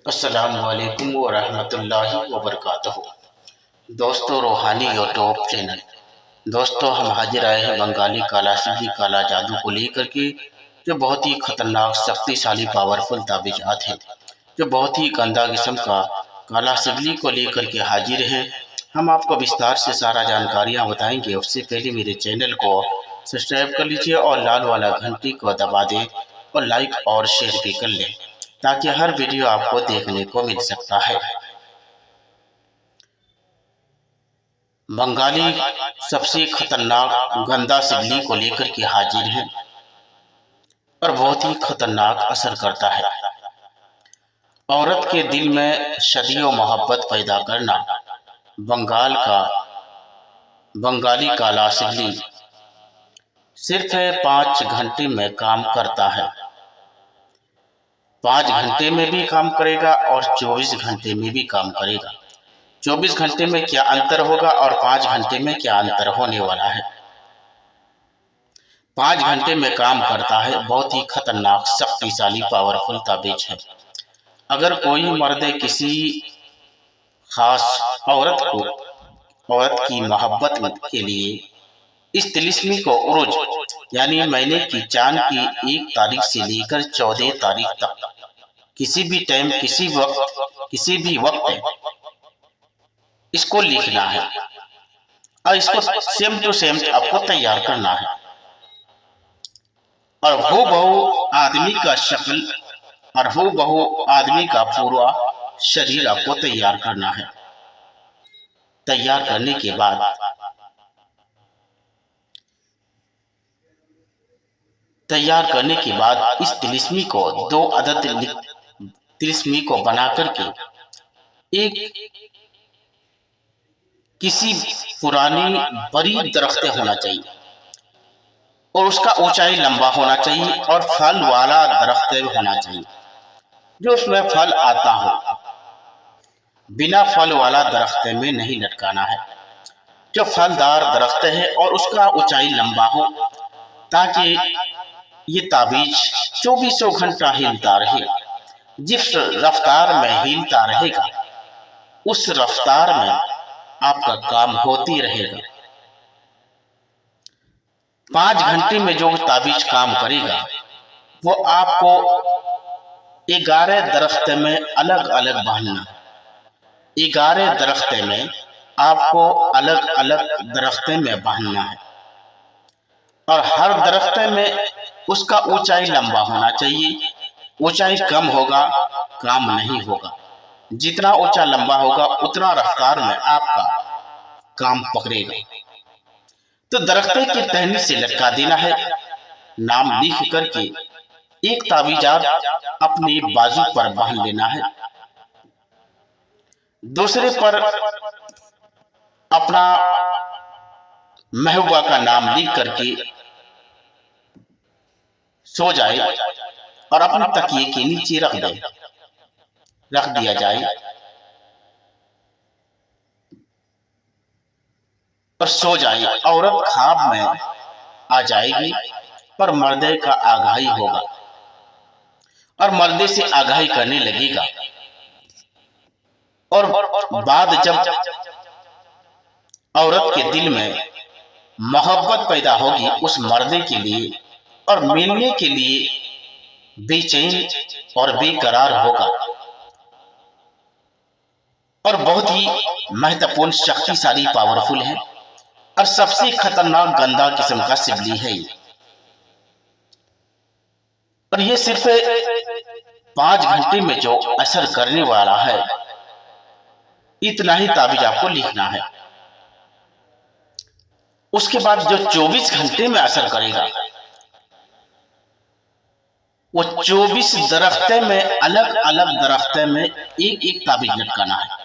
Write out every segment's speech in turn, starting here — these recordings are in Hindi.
अस्सलामु अलैकुम वरहमतुल्लाहि वबरकातुहू। दोस्तों, रूहानी यूट्यूब चैनल। दोस्तों, हम हाजिर आए हैं बंगाली काला सिद्धि काला जादू को लेकर के, जो बहुत ही खतरनाक शक्तिशाली पावरफुल ताबीजात है, जो बहुत ही गंदा किस्म का काला सिद्धि को लेकर के हाजिर हैं। हम आपको विस्तार से सारा जानकारियाँ बताएंगे। उससे पहले मेरे चैनल को सब्सक्राइब कर लीजिए और लाल वाला घंटी को दबा दें और लाइक और शेयर भी कर लें, ताकि हर वीडियो आपको देखने को मिल सकता है। बंगाली सबसे खतरनाक गंदा सिल्ली को लेकर के हाजिर है और बहुत ही खतरनाक असर करता है। औरत के दिल में सदियों मोहब्बत पैदा करना बंगाली काला सिल्ली सिर्फ 5 घंटे में काम करता है। 5 घंटे में भी काम करेगा और 24 घंटे में भी काम करेगा। 24 घंटे में क्या अंतर होगा और 5 घंटे में क्या अंतर होने वाला है। 5 घंटे में काम करता है। बहुत ही खतरनाक शक्तिशाली पावरफुल ताबीज है। अगर कोई मर्द किसी खास औरत की मोहब्बत के लिए इस तिलिस्मी को उरुज यानी महीने की चांद की 1 तारीख से लेकर 14 तारीख तक किसी भी टाइम किसी भी वक्त इसको लिखना है और इसको सेम टू सेम आपको तैयार करना है और हूबहू आदमी का शक्ल और हूबहू आदमी का पूरा शरीर आपको तैयार करना है। तैयार करने के बाद इस तिलिस्मी को 2 अदद तिलिस्मी को बना करके एक किसी पुरानी बड़ी दरख्त होना चाहिए और उसका ऊंचाई लंबा होना चाहिए और फल वाला दरख्त होना चाहिए, जो उसमें फल आता हो। बिना फल वाला दरख्त में नहीं लटकाना है, जो फलदार दरख्त है और उसका ऊंचाई लंबा हो, ताकि ये ताबीज 24 घंटा हिलता रहे। जिस रफ्तार में हिलता रहेगा उस रफ्तार में आपका काम होती रहेगा। 5 घंटे में जो ताबीज काम करेगा वो आपको 11 दरख्त में अलग अलग बांधना। 11 दरख्त में आपको अलग अलग दरख्त में बांधना है और हर दरख्त में उसका ऊंचाई लंबा होना चाहिए। ऊंचाई कम होगा काम नहीं होगा। जितना ऊंचा लंबा होगा उतना रफ्तार में आपका काम पकड़ेगा। तो दरख्त की टहनी से लटका देना है। नाम लिख करके एक ताबीजात अपनी बाजू पर बांध लेना है। दूसरे पर अपना महबूबा का नाम लिख करके सो जाए और अपने तकिए के नीचे रख दिया जाए और सो जाए। औरत ख्वाब में आ जाएगी और मर्दे का आगाही होगा और मर्दे से आगाही करने लगेगा और बाद जब औरत के दिल में मोहब्बत पैदा होगी उस मर्दे के लिए और मिलने के लिए बेचैन और बेकरार होगा और बहुत ही महत्वपूर्ण शक्तिशाली पावरफुल है और सबसे खतरनाक गंदा किस्म का सिल्ली है ये। और ये सिर्फ 5 घंटे में जो असर करने वाला है, इतना ही ताबीज आपको लिखना है। उसके बाद जो 24 घंटे में असर करेगा वो 24 दरख्त में अलग अलग दरख्त में एक एक ताबीज लटकाना है।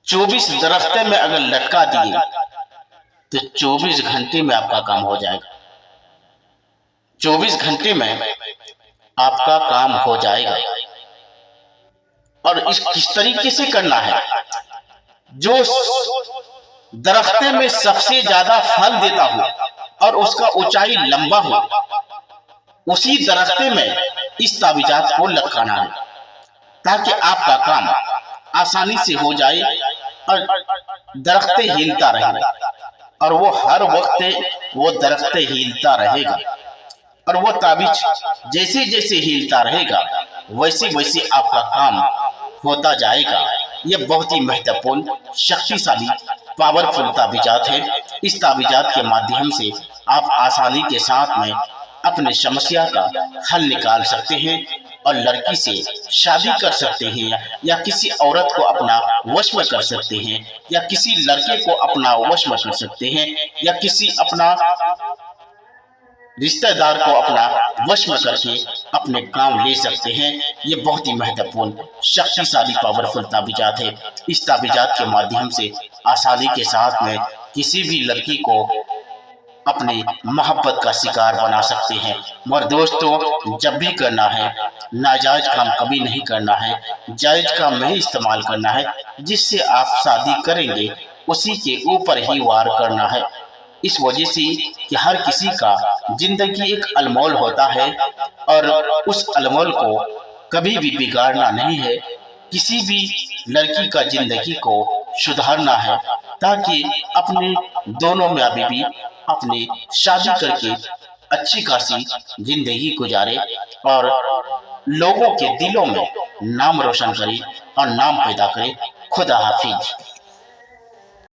24 दरख्त में अगर लटका दिए तो 24 घंटे में आपका काम हो जाएगा। 24 घंटे में आपका काम हो जाएगा। और किस तरीके से करना है, जो दरख्त में सबसे ज्यादा फल देता हो और उसका ऊंचाई लंबा हो, उसी दरख्त में इस ताबीजात को लटकाना है ताकि आपका काम आसानी से हो जाए और दरख्त हिलता रहेगा और वो हर वक्त वो दरख्त हिलता रहेगा और वो ताबीज जैसे जैसे हिलता रहेगा वैसे वैसे आपका काम होता जाएगा। यह बहुत ही महत्वपूर्ण, शक्तिशाली, पावरफुल ताबीजात है। इस ताबीजात के माध्यम से आप आसानी के साथ में अपनी समस्या का हल निकाल सकते हैं और लड़की से शादी कर सकते हैं या किसी औरत को अपना वश में कर सकते हैं या किसी लड़के को अपना वश में कर सकते हैं या किसी अपना रिश्तेदार को अपना वश में करके अपने काम ले सकते हैं। ये बहुत ही महत्वपूर्ण, शक्तिशाली, पावरफुल ताबीजात है। इस ताबीजात के माध्यम से आसानी के साथ में किसी भी लड़की को अपनी मोहब्बत का शिकार बना सकते हैं। मगर दोस्तों, जब भी करना है नाजायज काम कभी नहीं करना है, जायज काम में ही इस्तेमाल करना है। जिससे आप शादी करेंगे उसी के ऊपर ही वार करना है। इस वजह से कि हर किसी का जिंदगी एक अनमोल होता है और उस अनमोल को कभी भी बिगाड़ना नहीं है। किसी भी लड़की का जिंदगी को सुधारना है ताकि अपने दोनों माँ बीवी अपनी शादी करके अच्छी खासी जिंदगी गुजारे और लोगों के दिलों में नाम रोशन करे और नाम पैदा करे। खुदा हाफिज।